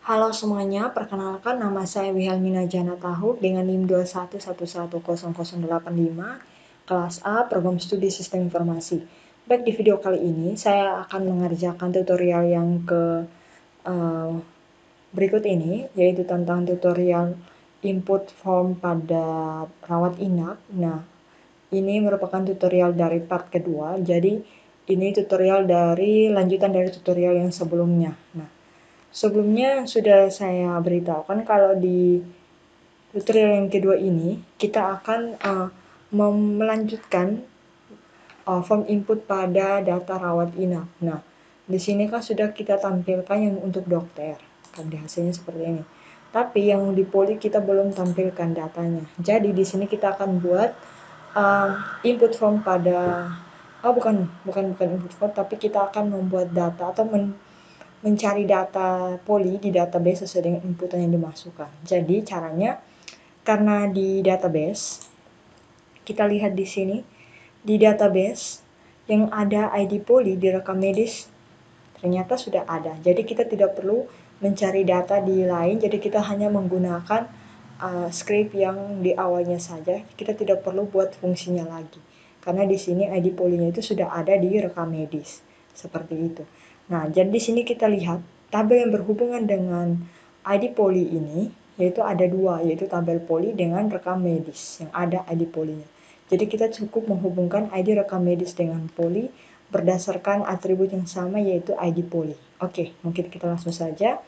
Halo semuanya, perkenalkan nama saya Wihelmina Jana Tahuk dengan NIM 211110085, kelas A, Program Studi Sistem Informasi. Baik, di video kali ini saya akan mengerjakan tutorial yang berikut ini, yaitu tentang tutorial input form pada rawat inap. Nah, ini merupakan tutorial dari part kedua, jadi ini tutorial dari lanjutan dari tutorial yang sebelumnya. Nah, sebelumnya sudah saya beritahukan kalau di tutorial yang kedua ini kita akan melanjutkan form input pada data rawat inap. Nah, di sini kan sudah kita tampilkan yang untuk dokter, kan di hasilnya seperti ini. Tapi yang di poli kita belum tampilkan datanya. Jadi di sini kita akan buat input form pada bukan input form, tapi kita akan membuat data atau mencari data poli di database sesuai dengan inputan yang dimasukkan. Jadi caranya, karena di database, kita lihat di sini, di database yang ada ID poli di rekam medis ternyata sudah ada. Jadi kita tidak perlu mencari data di lain, jadi kita hanya menggunakan script yang di awalnya saja. Kita tidak perlu buat fungsinya lagi. Karena di sini ID polinya itu sudah ada di rekam medis. Seperti itu. Nah, jadi di sini kita lihat tabel yang berhubungan dengan ID poli ini, yaitu ada dua, yaitu tabel poli dengan rekam medis yang ada ID polinya. Jadi kita cukup menghubungkan ID rekam medis dengan poli berdasarkan atribut yang sama, yaitu ID poli. Oke, mungkin kita langsung saja.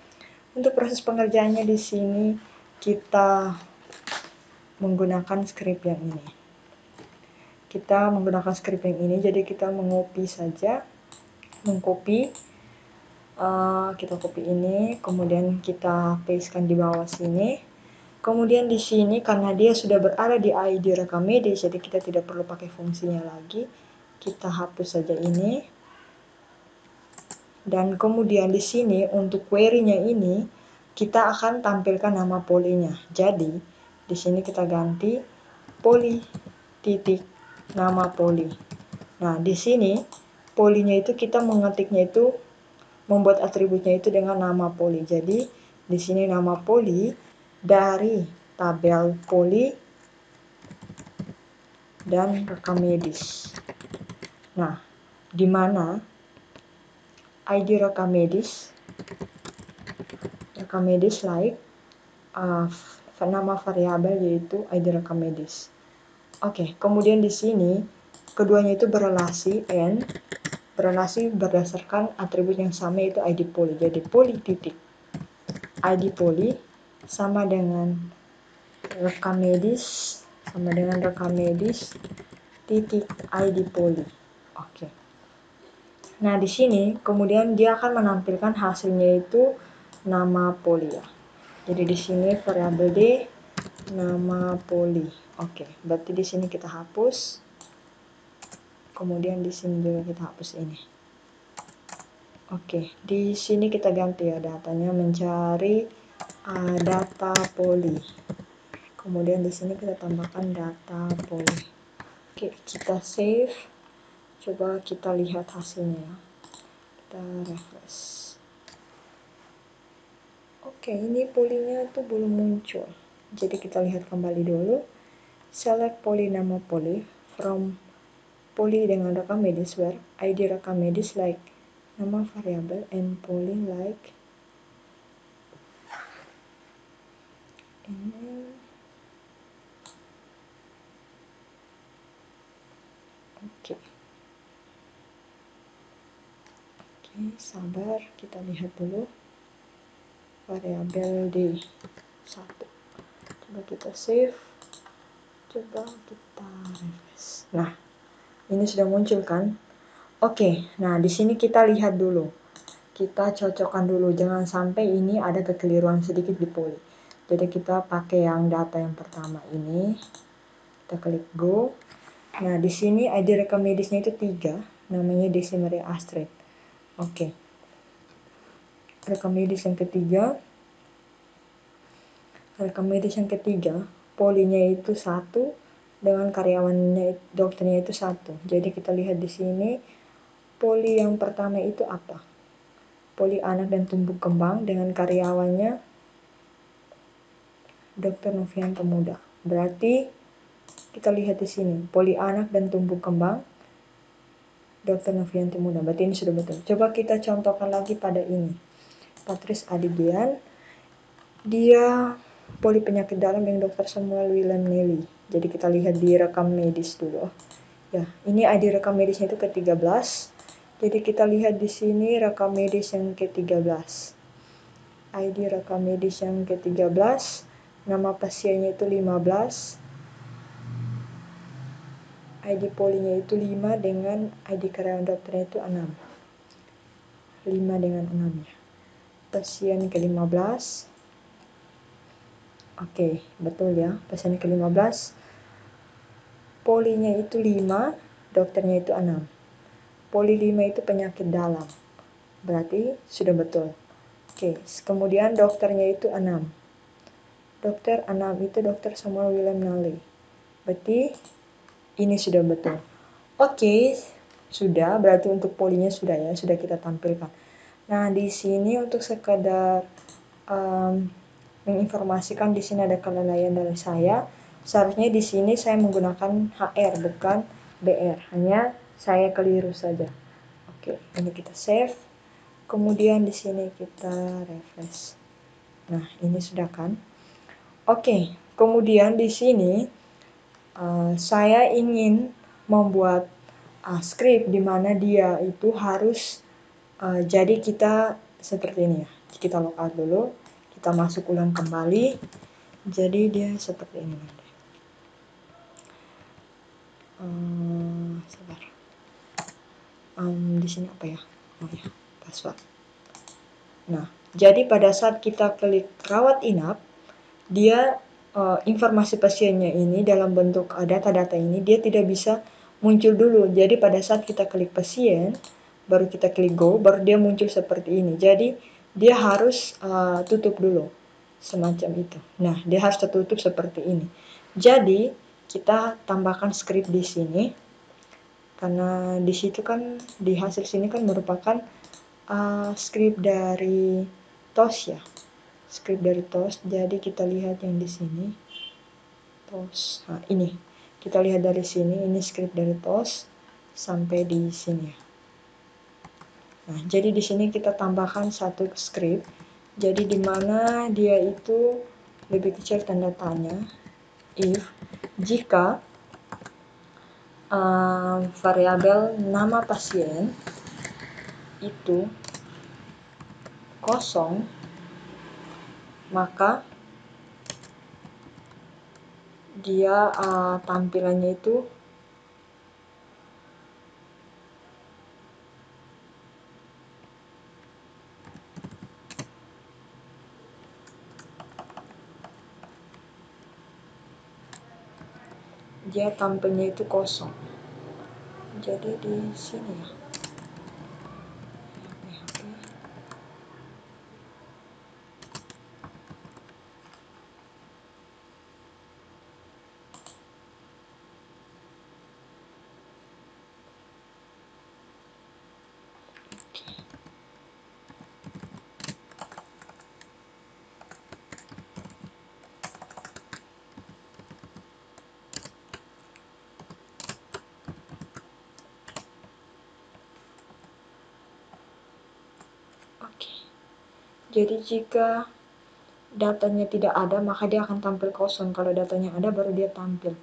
Untuk proses pengerjaannya di sini kita menggunakan script yang ini. Kita menggunakan script yang ini, jadi kita mengcopy saja, kita copy ini, kemudian kita pastekan di bawah sini. Kemudian di sini karena dia sudah berada di ID rekam medis, jadi kita tidak perlu pakai fungsinya lagi. Kita hapus saja ini. Dan kemudian di sini untuk query-nya ini kita akan tampilkan nama polinya. Jadi di sini kita ganti poli titik nama poli. Nah, di sini polinya itu kita mengetiknya itu membuat atributnya itu dengan nama poli. Jadi di sini nama poli dari tabel poli dan rekam medis. Nah, di mana ID rekam medis like nama variabel yaitu ID rekam medis. Oke, kemudian di sini keduanya itu berrelasi berdasarkan atribut yang sama, yaitu ID poli. Jadi poli titik ID poli sama dengan rekam medis titik ID poli. Oke. Nah, di sini kemudian dia akan menampilkan hasilnya itu nama poli ya. Jadi di sini variabel D nama poli. Oke, berarti di sini kita hapus. Kemudian di sini juga kita hapus ini. Oke, di sini kita ganti ya datanya, mencari data poli. Kemudian di sini kita tambahkan data poli. Oke, kita save. Coba kita lihat hasilnya ya. Kita refresh. Oke, ini polinya itu belum muncul. Jadi kita lihat kembali dulu. Select poli nama poli from poli dengan rekam medis where ID rekam medis like nama variabel and poli like ini. Oke, sabar, kita lihat dulu variabel D1. Coba kita save, coba kita refresh. Nah, ini sudah muncul kan? Oke, nah di sini kita lihat dulu. Kita cocokkan dulu, jangan sampai ini ada kekeliruan sedikit di poli. Jadi kita pakai yang data yang pertama ini. Kita klik go. Nah, di sini ID rekam medisnya itu 3, namanya Desi Maria Astrid. Oke. Rekam medis yang ketiga, polinya itu 1 dengan karyawannya dokternya itu 1. Jadi kita lihat di sini poli yang pertama itu apa? poli anak dan tumbuh kembang dengan karyawannya Dr. Novianto Muda. Berarti kita lihat di sini, poli anak dan tumbuh kembang Dr. Novianto Muda. Berarti ini sudah betul. Coba kita contohkan lagi pada ini. Patrice Adigian, dia poli penyakit dalam dengan Dr. Samuel William Nelly. Jadi kita lihat di rekam medis dulu. Ya, ini ID rekam medisnya itu ke-13. Jadi kita lihat di sini rekam medis yang ke-13. ID rekam medis yang ke-13, nama pasiennya itu 15. ID polinya itu 5 dengan ID karyawan dokternya itu 6. 5 dengan 6 ya. Pasien ke-15. Oke, betul ya. Pasien ke-15. Polinya itu 5, dokternya itu 6. Poli 5 itu penyakit dalam. Berarti sudah betul. Oke, kemudian dokternya itu 6. Dokter 6 itu Dr. Samuel William Nally. Berarti ini sudah betul. Oke, sudah. Berarti untuk polinya sudah ya, sudah kita tampilkan. Nah, di sini untuk sekadar menginformasikan, di sini ada kelalaian dari saya. Seharusnya di sini saya menggunakan HR bukan BR, hanya saya keliru saja. Oke, ini kita save. Kemudian di sini kita refresh. Nah, ini sudah kan? Oke, kemudian di sini saya ingin membuat script di mana dia itu harus jadi kita seperti ini ya. Kita logout dulu, kita masuk ulang kembali. Jadi dia seperti ini nanti. Sabar. Di sini apa ya? Oh ya, password. Nah, jadi pada saat kita klik rawat inap, dia informasi pasiennya ini dalam bentuk data-data ini dia tidak bisa muncul dulu. Jadi pada saat kita klik pasien, baru kita klik go, baru dia muncul seperti ini. Jadi dia harus tutup dulu, semacam itu. Nah, dia harus tertutup seperti ini. Jadi kita tambahkan script di sini, karena di situ kan di hasil sini kan merupakan script dari TOS ya. Script dari TOS. Jadi kita lihat yang di sini TOS. Nah, ini kita lihat dari sini, ini script dari TOS sampai di sini ya. Nah, jadi di sini kita tambahkan satu script. Jadi di mana dia itu lebih kecil tanda tanya if jika variabel nama pasien itu kosong, maka dia tampilannya itu tampilnya itu kosong. Jadi di sini ya. Oke. Jadi jika datanya tidak ada, maka dia akan tampil kosong. Kalau datanya ada, baru dia tampil.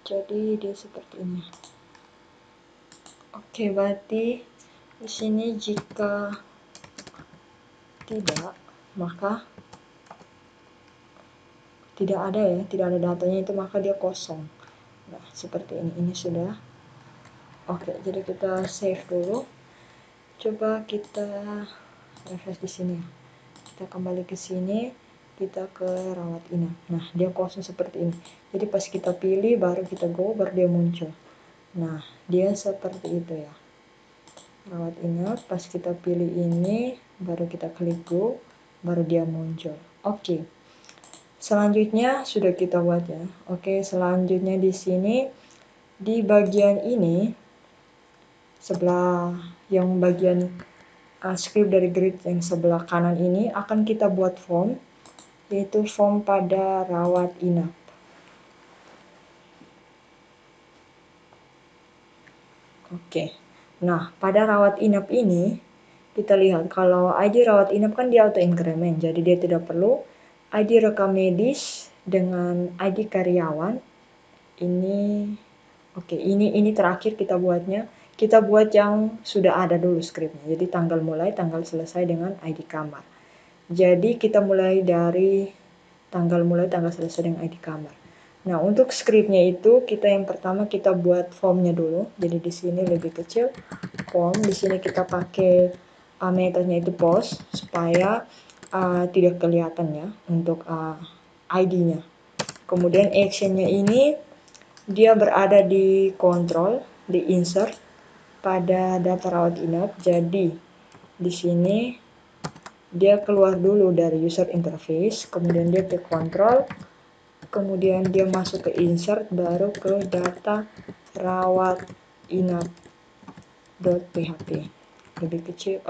Jadi dia seperti ini. Oke, berarti di sini jika tidak, maka tidak ada ya, tidak ada datanya itu, maka dia kosong. Nah, seperti ini. Ini sudah. Oke, jadi kita save dulu. Coba kita refresh di sini ya. Kita kembali ke sini, kita ke rawat inap. Nah, dia kosong seperti ini. Jadi pas kita pilih, baru kita go, baru dia muncul. Nah, dia seperti itu ya. Rawat inap, pas kita pilih ini, baru kita klik go, baru dia muncul. Oke. Selanjutnya sudah kita buat ya. Oke, selanjutnya di sini di bagian ini sebelah yang bagian script dari grid yang sebelah kanan ini akan kita buat form, yaitu form pada rawat inap. Oke, nah pada rawat inap ini kita lihat kalau ID rawat inap kan dia auto increment, jadi dia tidak perlu ID rekam medis dengan ID karyawan. Ini oke, ini terakhir kita buatnya. Kita buat yang sudah ada dulu skripnya. Jadi tanggal mulai, tanggal selesai dengan ID kamar. Jadi kita mulai dari tanggal mulai, tanggal selesai dengan ID kamar. Nah, untuk skripnya itu kita yang pertama kita buat formnya dulu. Jadi di sini lebih kecil form. Di sini kita pakai metodenya itu post supaya tidak kelihatan ya untuk ID-nya. Kemudian actionnya ini dia berada di control, di insert pada data rawat inap. Jadi di sini dia keluar dulu dari user interface, kemudian dia ke control, kemudian dia masuk ke insert, baru ke data rawat inap.php. Lebih kecil,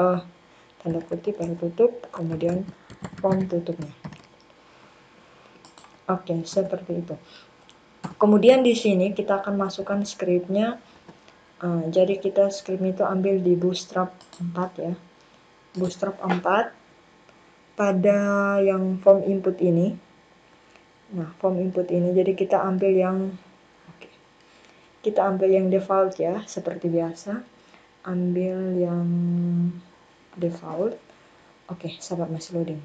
tanda kutip baru tutup, kemudian form tutupnya. Oke, seperti itu. Kemudian di sini kita akan masukkan skripnya. Jadi kita skripnya itu ambil di Bootstrap 4 ya. Bootstrap 4 pada yang form input ini. Nah, form input ini jadi kita ambil yang default ya, seperti biasa. Ambil yang default. Oke, sabar masih loading.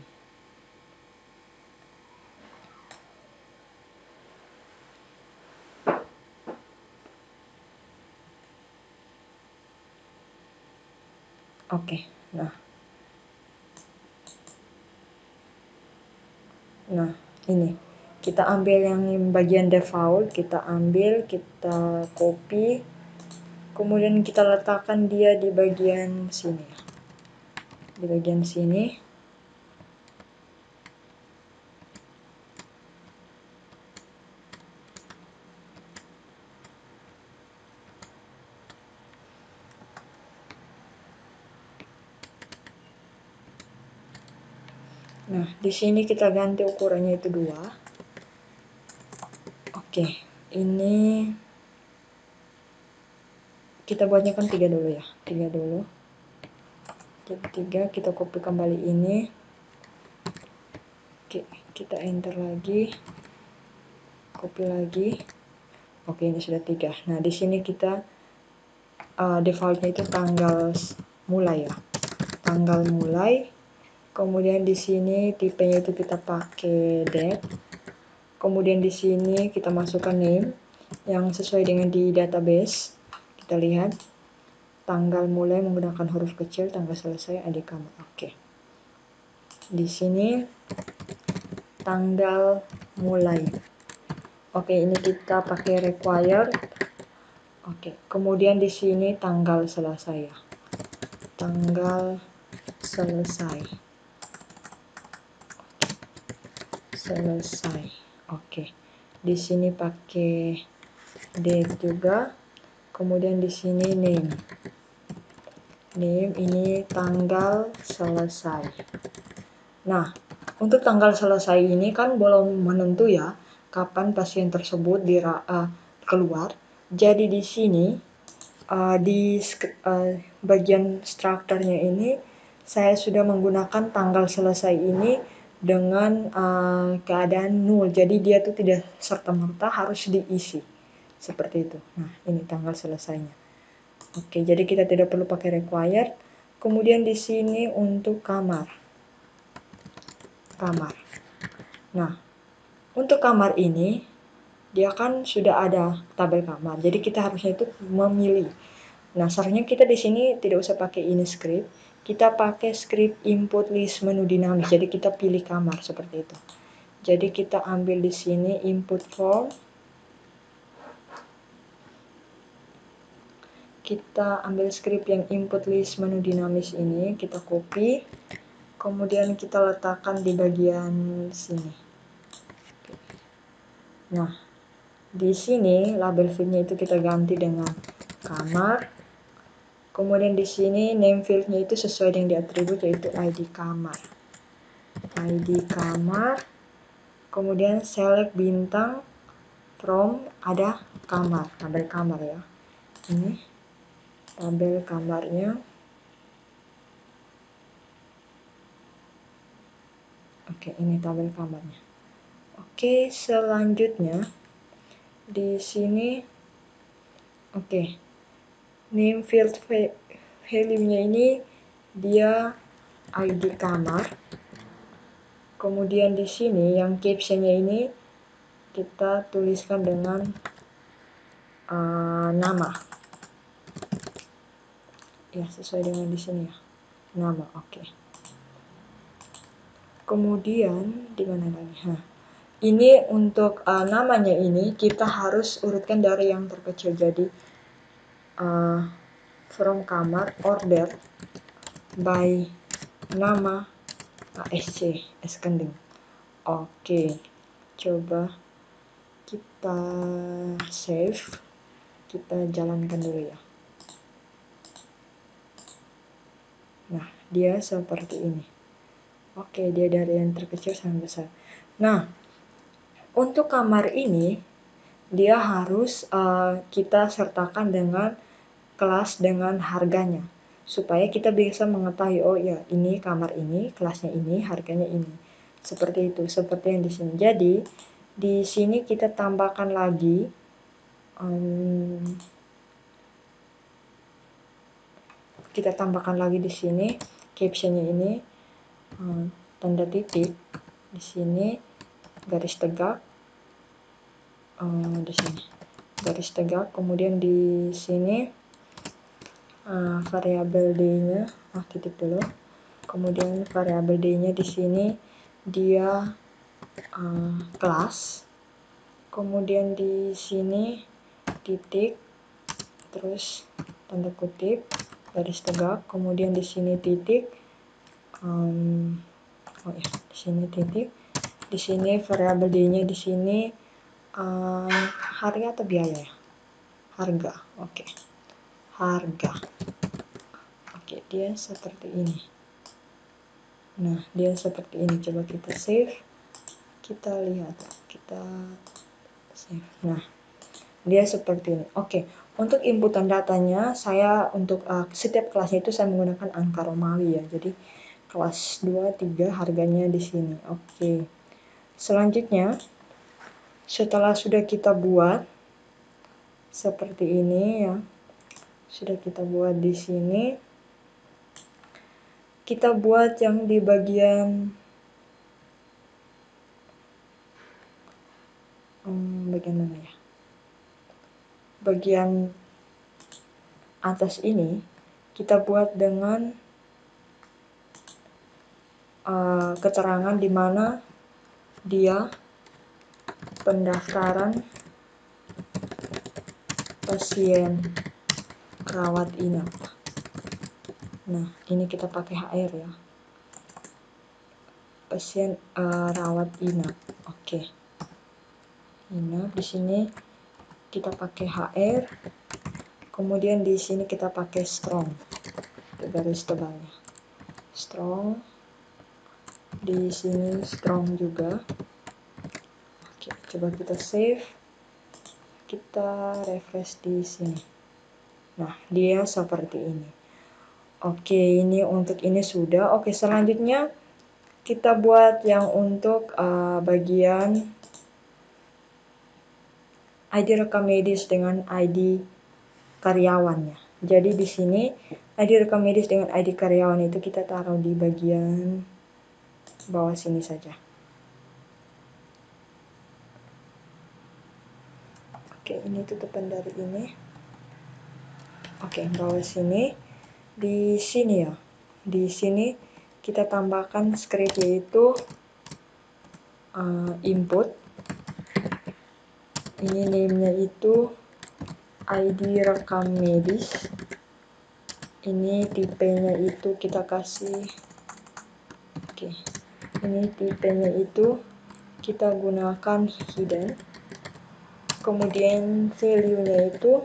Oke, nah ini kita ambil yang bagian default, kita ambil, kita copy, kemudian kita letakkan dia di bagian sini, di bagian sini. Nah, di sini kita ganti ukurannya itu 2. Oke, ini kita buatnya kan 3 dulu ya, 3 dulu. Jadi 3, kita copy kembali ini. Oke, kita enter lagi, copy lagi. Oke, ini sudah 3. Nah, di sini kita defaultnya itu tanggal mulai ya, tanggal mulai. Kemudian di sini tipenya itu kita pakai date. Kemudian di sini kita masukkan name yang sesuai dengan di database. Kita lihat tanggal mulai menggunakan huruf kecil, tanggal selesai adik kamar. Oke. Di sini tanggal mulai. Oke, ini kita pakai required. Oke, kemudian di sini tanggal selesai ya. Tanggal selesai. Selesai. Oke. Di sini pakai date juga. Kemudian di sini name. Name ini tanggal selesai. Nah, untuk tanggal selesai ini kan belum menentu ya kapan pasien tersebut keluar. Jadi di sini di bagian strukturnya ini saya sudah menggunakan tanggal selesai ini dengan keadaan nol. Jadi dia tuh tidak serta-merta harus diisi. Seperti itu. Nah, ini tanggal selesainya. Oke, jadi kita tidak perlu pakai required. Kemudian di sini untuk kamar. Kamar. Nah, untuk kamar ini dia kan sudah ada tabel kamar. Jadi kita harusnya itu memilih. Nah, seharusnya kita di sini tidak usah pakai ini script. Kita pakai script input list menu dinamis. Jadi kita pilih kamar seperti itu. Jadi kita ambil di sini input form. Kita ambil script yang input list menu dinamis ini, kita copy. Kemudian kita letakkan di bagian sini. Nah, di sini label fieldnya itu kita ganti dengan kamar. Kemudian di sini name field-nya itu sesuai dengan di atribut, yaitu ID kamar. ID kamar. Kemudian select bintang from, ada kamar, tabel kamar ya. Ini tabel kamarnya. Oke, ini tabel kamarnya. Oke, selanjutnya di sini, oke, name field value-nya ini dia ID kamar. Kemudian di sini yang caption-nya ini kita tuliskan dengan nama. Ya, sesuai dengan di sini ya. Nama, oke. Kemudian di mana lagi? Ini untuk namanya ini kita harus urutkan dari yang terkecil. Jadi from kamar, order by nama ASC, ascending. Oke, coba kita save, kita jalankan dulu ya. Nah, dia seperti ini. Oke, dia dari yang terkecil sampai besar. Nah, untuk kamar ini dia harus kita sertakan dengan kelas dengan harganya, supaya kita bisa mengetahui, oh ya, ini kamar ini, kelasnya ini, harganya ini. Seperti itu, seperti yang di sini. Jadi di sini kita tambahkan lagi di sini captionnya ini tanda titik, di sini garis tegak, di sini garis tegak, kemudian di sini variabel d-nya, titik dulu, kemudian variabel d-nya di sini dia kelas, kemudian di sini titik, terus tanda kutip, garis tegak, kemudian di sini titik, di sini titik, di sini variabel d-nya di sini harga atau biaya ya? Harga, oke. Harga. Oke, dia seperti ini. Nah, dia seperti ini. Coba kita save. Kita lihat, kita save. Nah, dia seperti ini. Oke, untuk inputan datanya saya untuk setiap kelasnya itu saya menggunakan angka Romawi ya. Jadi kelas 2, 3 harganya di sini. Oke. Selanjutnya setelah sudah kita buat seperti ini ya. Sudah kita buat di sini. Kita buat yang di bagian bagian mana ya? Bagian atas ini kita buat dengan keterangan di mana dia pendaftaran pasien rawat inap. Nah, ini kita pakai HR ya. Pasien rawat inap. Oke. Inap di sini kita pakai HR. Kemudian di sini kita pakai strong. Garis tebalnya. Strong. Di sini strong juga. Oke, coba kita save. Kita refresh di sini. Nah, dia seperti ini. Oke, ini untuk ini sudah. Oke, selanjutnya kita buat yang untuk bagian ID rekam medis dengan ID karyawannya. Jadi di sini ID rekam medis dengan ID karyawan itu kita taruh di bagian bawah sini saja. Oke, ini tutupan dari ini. Oke, bawah sini. Di sini ya. Di sini kita tambahkan script, yaitu input. Ini name-nya itu ID rekam medis. Ini tipenya itu kita kasih. Oke. Ini tipenya itu kita gunakan hidden. Kemudian value-nya itu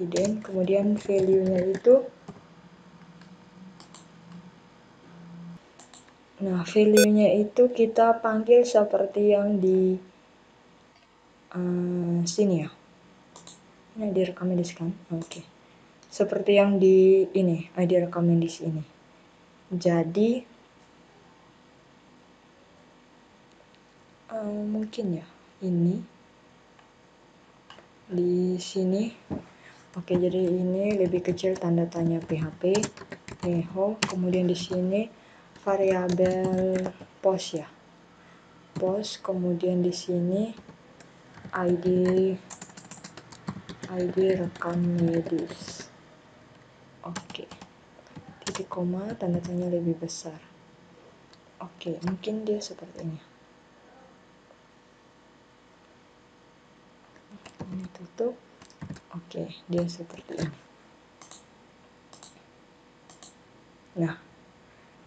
hidden, kemudian value-nya itu, nah value-nya itu kita panggil seperti yang di sini ya. Ini ID recommendation kan? Oke. Seperti yang di ini, ID recommendation ini. Jadi mungkin ya ini di sini. Oke, jadi ini lebih kecil tanda tanya PHP, echo, kemudian di sini variabel post ya. Post, kemudian di sini ID rekam medis. Oke. Titik koma, tanda tanya lebih besar. Oke, mungkin dia seperti ini. Ini tutup. Oke, dia seperti ini. Nah,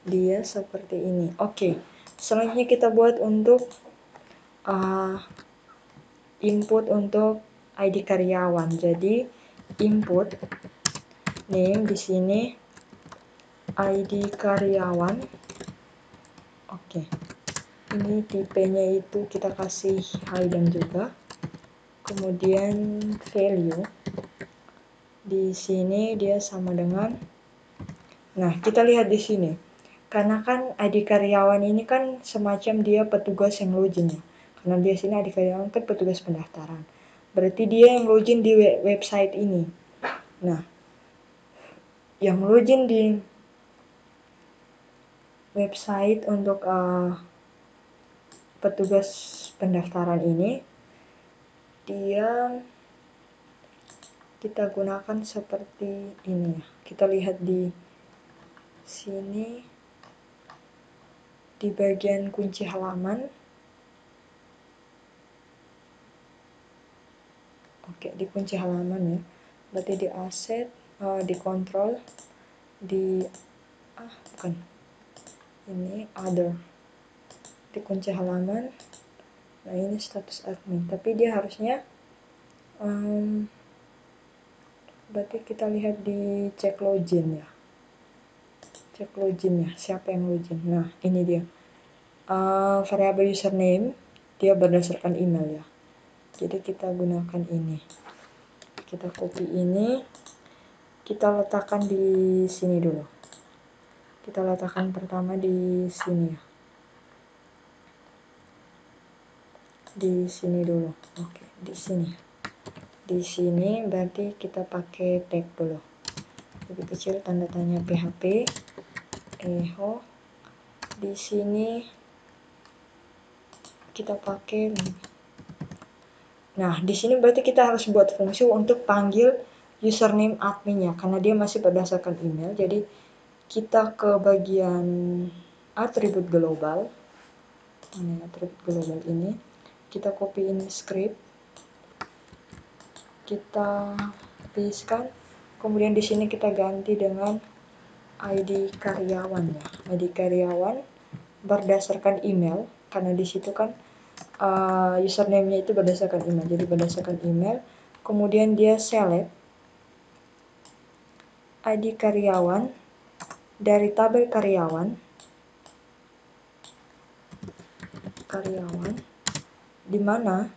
dia seperti ini. Oke, selanjutnya kita buat untuk input untuk ID karyawan. Jadi input name di sini ID karyawan. Oke. Ini tipenya itu kita kasih hidden juga. Kemudian value di sini dia sama dengan, nah kita lihat di sini. Karena kan ID karyawan ini kan semacam dia petugas yang login ya. Karena di sini ID karyawan kan petugas pendaftaran. Berarti dia yang login di website ini. Nah, yang login di website untuk petugas pendaftaran ini, dia kita gunakan seperti ini ya. Kita lihat di sini di bagian kunci halaman. Oke, di kunci halaman ya. Berarti di aset, di kontrol, di bukan. Ini other. Di kunci halaman. Nah, ini status admin, tapi dia harusnya berarti kita lihat di cek login ya. Cek login ya, siapa yang login. Nah, ini dia. Variabel username dia berdasarkan email ya. Jadi kita gunakan ini. Kita copy ini, kita letakkan di sini dulu. Kita letakkan pertama di sini ya. Di sini dulu. Oke, di sini. Di sini berarti kita pakai tag dulu. Lebih kecil tanda tanya PHP, echo. Di sini kita pakai. Nah, di sini berarti kita harus buat fungsi untuk panggil username adminnya karena dia masih berdasarkan email. Jadi kita ke bagian atribut global. Ini atribut global ini. Kita copy ini script. Kita pastekan. Kemudian di sini kita ganti dengan ID karyawan ya. ID karyawan berdasarkan email karena di situ kan username-nya itu berdasarkan email. Jadi berdasarkan email. Kemudian dia select ID karyawan dari tabel karyawan di mana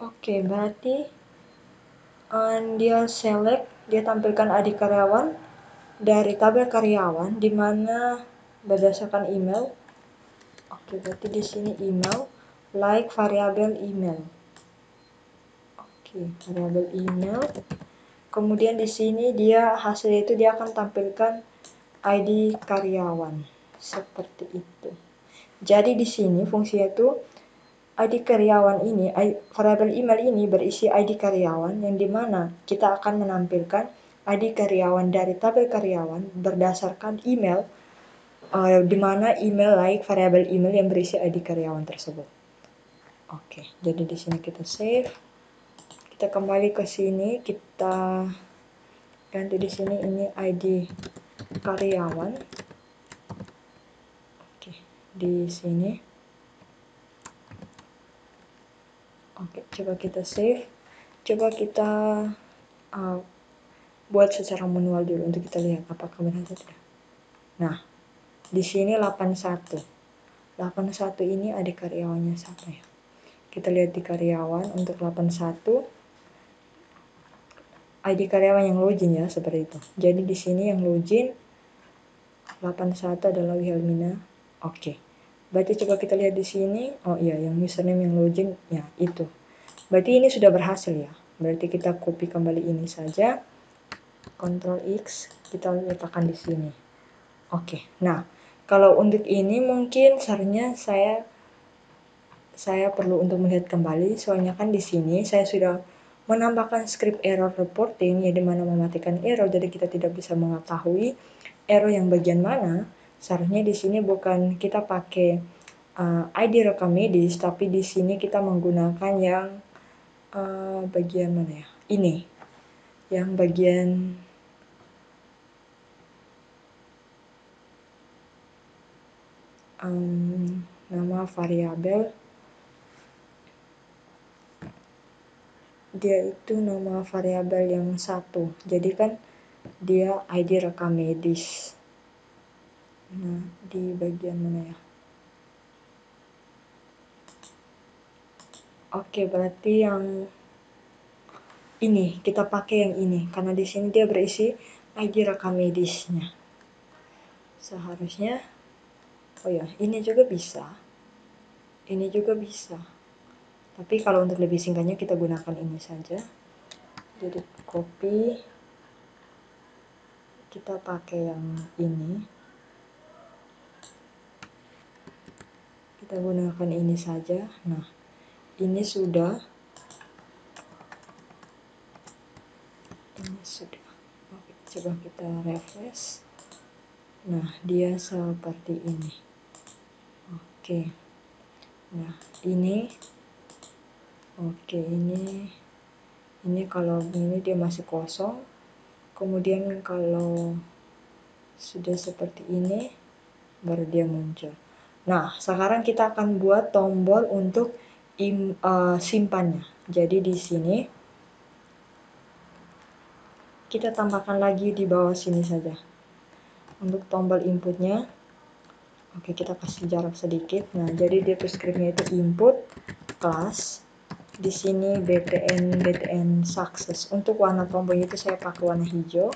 Oke, berarti dia select, dia tampilkan ID karyawan dari tabel karyawan di mana berdasarkan email. Oke, berarti di sini email, like variabel email. Oke, variabel email. Kemudian di sini dia hasilnya itu dia akan tampilkan ID karyawan seperti itu. Jadi di sini fungsinya itu ID karyawan ini, variabel email ini berisi ID karyawan yang dimana kita akan menampilkan ID karyawan dari tabel karyawan berdasarkan email, dimana email like variabel email yang berisi ID karyawan tersebut. Oke, jadi di sini kita save, kita kembali ke sini, kita ganti di sini ini ID karyawan. Oke, di sini. Oke, coba kita save. Coba kita buat secara manual dulu untuk kita lihat apakah benar atau tidak. Nah, di sini 81. 81 ini adik karyawannya siapa ya? Kita lihat di karyawan untuk 81 ID karyawan yang login ya, seperti itu. Jadi di sini yang login 81 adalah Wilhelmina. Oke. Berarti coba kita lihat di sini. Oh iya, yang username yang login ya itu. Berarti ini sudah berhasil ya. Berarti kita copy kembali ini saja. Ctrl X, kita letakkan di sini. Oke. Nah, kalau untuk ini mungkin seharusnya saya perlu untuk melihat kembali, soalnya kan di sini saya sudah menambahkan script error reporting, yang dimana mematikan error, jadi kita tidak bisa mengetahui error yang bagian mana. Seharusnya di sini bukan kita pakai ID rekam medis, tapi di sini kita menggunakan yang bagian mana ya? Ini, yang bagian nama variabel. Dia itu nama variabel yang satu, jadi kan dia ID rekam medis. Nah, di bagian mana ya? Oke, berarti yang ini kita pakai yang ini karena di sini dia berisi ID rekam medisnya. Seharusnya oh ya, ini juga bisa. Ini juga bisa. Tapi kalau untuk lebih singkatnya kita gunakan ini saja. Jadi copy, kita pakai yang ini. Kita gunakan ini saja. Nah, ini sudah. Ini sudah. Oke, coba kita refresh. Nah, dia seperti ini. Oke. Nah, ini. Oke, ini kalau ini dia masih kosong. Kemudian kalau sudah seperti ini baru dia muncul. Nah, sekarang kita akan buat tombol untuk simpannya. Jadi di sini kita tambahkan lagi di bawah sini saja. Untuk tombol inputnya, oke, kita kasih jarak sedikit. Nah, jadi dia scriptnya itu input class. Di sini btn success. Untuk warna tombolnya itu saya pakai warna hijau.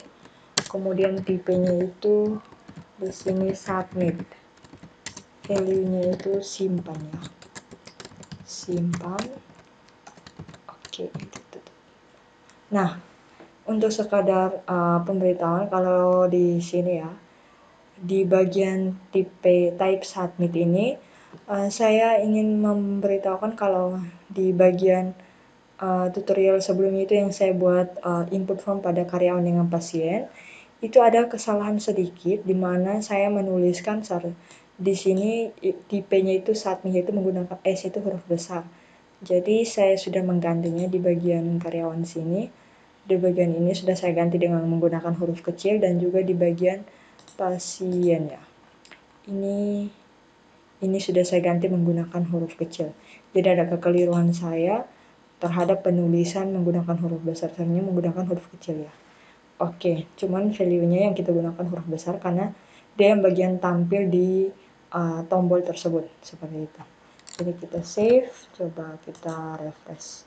Kemudian tipenya itu di sini submit. Value-nya itu simpan ya. Simpan. Oke. Nah, untuk sekadar pemberitahuan, kalau di sini ya, di bagian type submit ini, saya ingin memberitahukan kalau di bagian tutorial sebelumnya itu yang saya buat input form pada karyawan dengan pasien, itu ada kesalahan sedikit di mana saya menuliskan di sini tipenya itu submit itu menggunakan S itu huruf besar. Jadi saya sudah menggantinya di bagian karyawan sini. Di bagian ini sudah saya ganti dengan menggunakan huruf kecil, dan juga di bagian pasien ya. Ini sudah saya ganti menggunakan huruf kecil. Jadi ada kekeliruan saya terhadap penulisan menggunakan huruf besar, sebenarnya menggunakan huruf kecil ya. Oke, cuman value-nya yang kita gunakan huruf besar karena dia yang bagian tampil di tombol tersebut, seperti itu. Jadi kita save, coba kita refresh.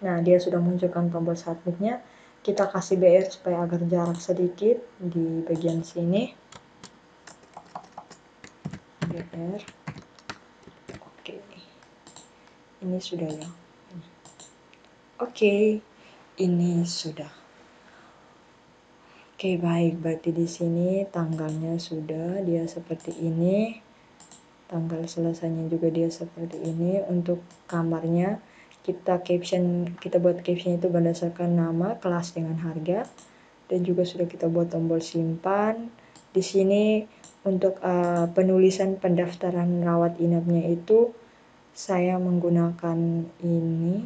Nah, dia sudah munculkan tombol submitnya. Kita kasih BR supaya agar jarak sedikit di bagian sini. BR. Oke. Ini sudah ya. Oke. Ini sudah. Oke, baik. Berarti di sini tanggalnya sudah dia seperti ini. Tanggal selesainya juga dia seperti ini. Untuk kamarnya kita buat caption itu berdasarkan nama, kelas dengan harga, dan juga sudah kita buat tombol simpan. Di sini untuk penulisan pendaftaran rawat inapnya itu saya menggunakan ini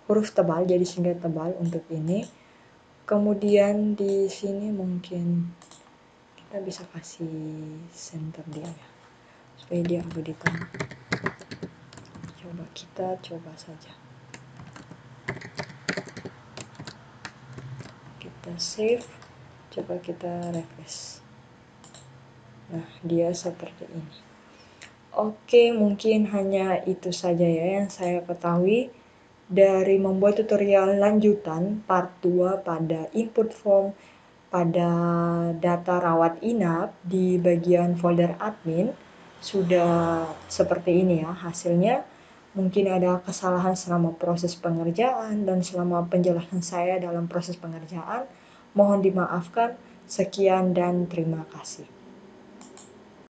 huruf tebal, jadi singkat tebal untuk ini. Kemudian di sini mungkin kita bisa kasih center dia ya, supaya dia agak di tengah. Kita coba saja, kita save, coba kita refresh. Nah, dia seperti ini. Oke, mungkin hanya itu saja ya yang saya ketahui dari membuat tutorial lanjutan part 2 pada input form pada data rawat inap di bagian folder admin. Sudah seperti ini ya hasilnya. Mungkin ada kesalahan selama proses pengerjaan dan selama penjelasan saya dalam proses pengerjaan. Mohon dimaafkan. Sekian dan terima kasih.